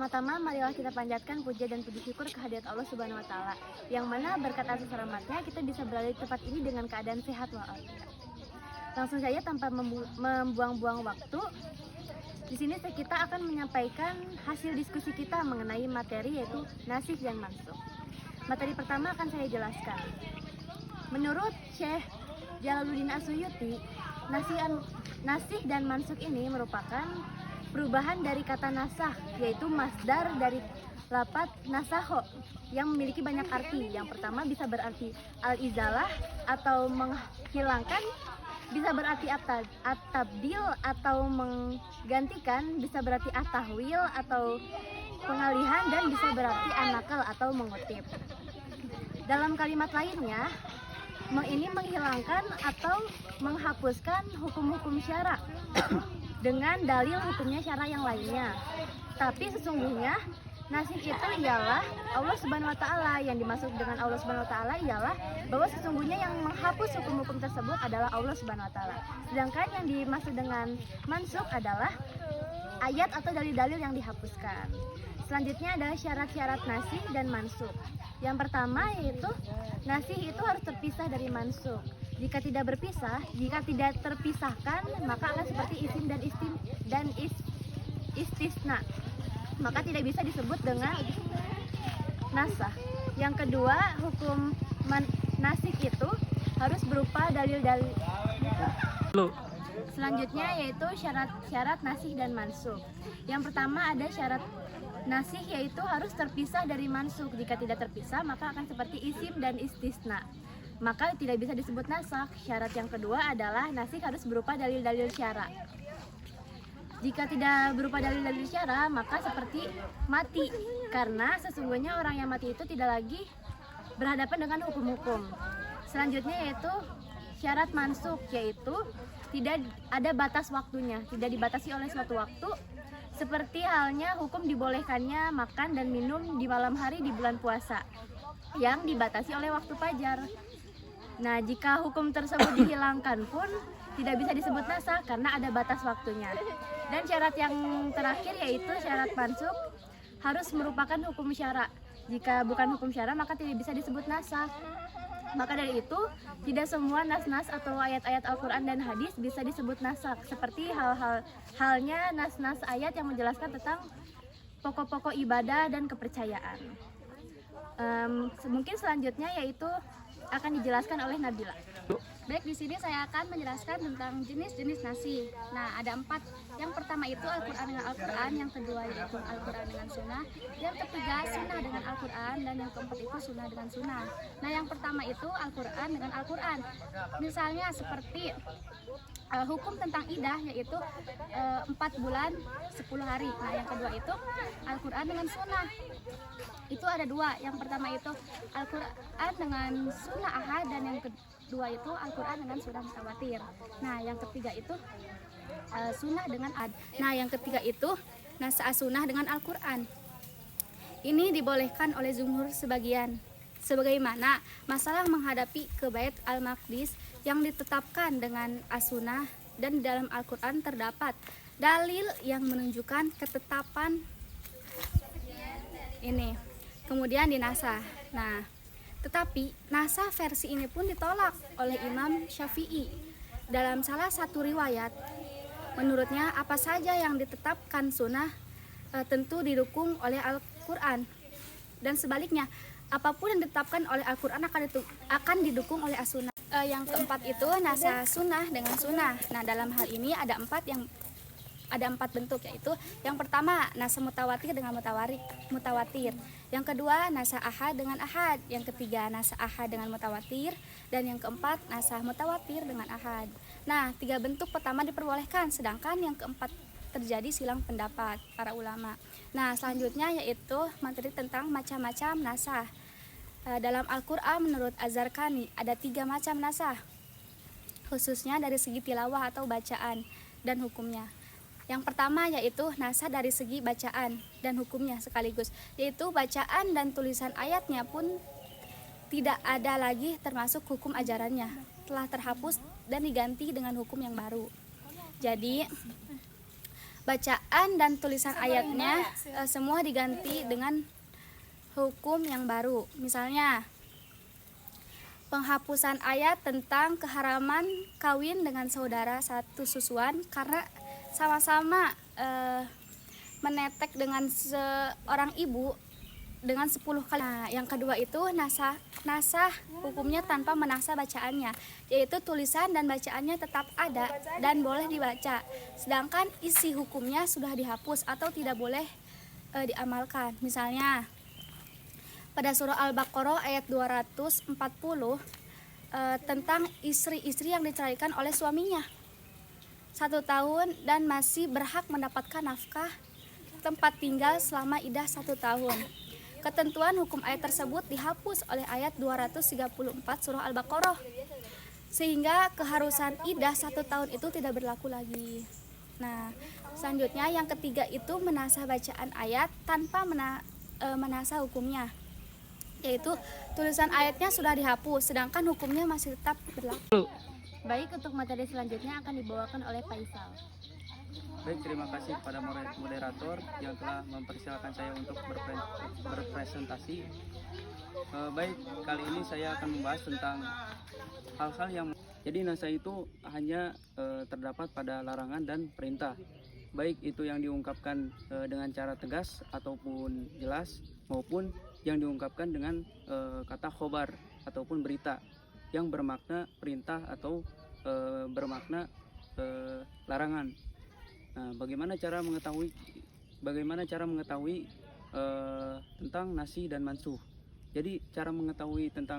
Pertama-tama marilah kita panjatkan puja dan puji syukur kehadirat Allah Subhanahu wa taala, yang mana berkat atas rahmatnya kita bisa berada di tempat ini dengan keadaan sehat walafiat. Langsung saja tanpa membuang-buang waktu, di sini kita akan menyampaikan hasil diskusi kita mengenai materi yaitu nasikh dan mansukh. Materi pertama akan saya jelaskan. Menurut Syekh Jalaluddin As-Suyuti, nasikh dan mansukh ini merupakan perubahan dari kata nasakh, yaitu masdar dari lafaz nasaho yang memiliki banyak arti. Yang pertama bisa berarti al-izalah atau menghilangkan, bisa berarti at-tabdil atau menggantikan, bisa berarti at-tahwil atau pengalihan, dan bisa berarti an-naqal atau mengutip. Dalam kalimat lainnya, ini menghilangkan atau menghapuskan hukum-hukum syara dengan dalil hukumnya syara yang lainnya. Tapi sesungguhnya nasikh itu ialah Allah Subhanahu wa taala. Yang dimaksud dengan Allah Subhanahu wa taala ialah bahwa sesungguhnya yang menghapus hukum-hukum tersebut adalah Allah Subhanahu wa taala. Sedangkan yang dimaksud dengan mansukh adalah ayat atau dalil-dalil yang dihapuskan. Selanjutnya adalah syarat-syarat nasikh dan mansukh. Yang pertama yaitu nasikh itu harus terpisah dari mansukh. Jika tidak terpisahkan, maka akan seperti isim dan istisna. Maka tidak bisa disebut dengan nasakh. Yang kedua, hukum nasikh itu harus berupa dalil-dalil. Selanjutnya yaitu syarat-syarat nasikh dan mansukh. Yang pertama ada syarat nasikh yaitu harus terpisah dari mansukh. Jika tidak terpisah, maka akan seperti isim dan istisna. Maka tidak bisa disebut nasakh. Syarat yang kedua adalah nasikh harus berupa dalil-dalil syara. Jika tidak berupa dalil-dalil syara, maka seperti mati, karena sesungguhnya orang yang mati itu tidak lagi berhadapan dengan hukum-hukum. Selanjutnya yaitu syarat mansukh, yaitu tidak ada batas waktunya, tidak dibatasi oleh suatu waktu, seperti halnya hukum dibolehkannya makan dan minum di malam hari di bulan puasa yang dibatasi oleh waktu fajar. Nah, jika hukum tersebut dihilangkan pun tidak bisa disebut nasakh karena ada batas waktunya. Dan syarat yang terakhir yaitu syarat mansukh harus merupakan hukum syara. Jika bukan hukum syara maka tidak bisa disebut nasakh. Maka dari itu, tidak semua nas-nas atau ayat-ayat Al-Quran dan hadis bisa disebut nasakh. Seperti halnya nas-nas ayat yang menjelaskan tentang pokok-pokok ibadah dan kepercayaan. Mungkin selanjutnya yaitu akan dijelaskan oleh Nabila. Baik, di sini saya akan menjelaskan tentang jenis-jenis nasikh. Nah, ada 4. Yang pertama itu Al-Quran dengan Al-Quran, yang kedua yaitu Al-Quran dengan Sunnah, yang ketiga Sunnah dengan Al-Quran, dan yang keempat itu Sunnah dengan Sunnah. Nah, yang pertama itu Al-Quran dengan Al-Quran. Misalnya seperti hukum tentang idah yaitu 4 bulan 10 hari. Nah, yang kedua itu Al-Quran dengan Sunnah. Itu ada 2. Yang pertama itu Al-Quran dengan Sunnah ahad, dan yang kedua itu Al-Quran dengan Sunnah mutawatir. Nah, yang ketiga itu Sunnah dengan ad. Nah, yang ketiga itu Nas'a Sunnah dengan Al-Quran. Ini dibolehkan oleh jumhur sebagian. Sebagaimana masalah menghadapi ke Bait Al-Maqdis yang ditetapkan dengan as-sunnah, dan di dalam Al-Quran terdapat dalil yang menunjukkan ketetapan ini. Kemudian dinasah. Nah, tetapi nasah versi ini pun ditolak oleh Imam Syafi'i. Dalam salah satu riwayat, menurutnya apa saja yang ditetapkan sunnah tentu didukung oleh Al-Quran. Dan sebaliknya, apapun yang ditetapkan oleh Al-Quran akan didukung oleh as-sunnah. Yang keempat itu nasah sunnah dengan sunnah. Nah, dalam hal ini ada 4 bentuk, yaitu yang pertama nasah mutawatir dengan mutawatir, yang kedua nasah ahad dengan ahad, yang ketiga nasah ahad dengan mutawatir, dan yang keempat nasah mutawatir dengan ahad. Nah, 3 bentuk pertama diperbolehkan, sedangkan yang keempat terjadi silang pendapat para ulama. Nah, selanjutnya yaitu materi tentang macam-macam nasah. Dalam Al-Quran menurut Az-Zarqani ada 3 macam nasah, khususnya dari segi tilawah atau bacaan dan hukumnya. Yang pertama yaitu nasah dari segi bacaan dan hukumnya sekaligus, yaitu bacaan dan tulisan ayatnya pun tidak ada lagi termasuk hukum ajarannya, telah terhapus dan diganti dengan hukum yang baru. Jadi bacaan dan tulisan ayatnya semua diganti dengan hukum yang baru. Misalnya, penghapusan ayat tentang keharaman kawin dengan saudara satu susuan karena sama-sama menetek dengan seorang ibu dengan 10 kali. Nah, yang kedua itu nasah hukumnya tanpa menasah bacaannya, yaitu tulisan dan bacaannya tetap ada dan boleh dibaca, sedangkan isi hukumnya sudah dihapus atau tidak boleh diamalkan. Misalnya pada surah Al-Baqarah ayat 240 tentang istri-istri yang diceraikan oleh suaminya 1 tahun dan masih berhak mendapatkan nafkah tempat tinggal selama iddah 1 tahun. Ketentuan hukum ayat tersebut dihapus oleh ayat 234 surah Al-Baqarah, sehingga keharusan iddah 1 tahun itu tidak berlaku lagi. Nah, selanjutnya yang ketiga itu menasah bacaan ayat tanpa menasah hukumnya, yaitu tulisan ayatnya sudah dihapus sedangkan hukumnya masih tetap berlaku. Baik, untuk materi selanjutnya akan dibawakan oleh Faisal. Baik, terima kasih kepada moderator yang telah mempersilahkan saya untuk berpresentasi. Baik, kali ini saya akan membahas tentang hal-hal yang jadi nasah itu hanya terdapat pada larangan dan perintah, baik itu yang diungkapkan dengan cara tegas ataupun jelas, maupun yang diungkapkan dengan kata khobar ataupun berita yang bermakna perintah atau bermakna larangan. Nah, bagaimana cara mengetahui tentang nasih dan mansuh? Jadi cara mengetahui tentang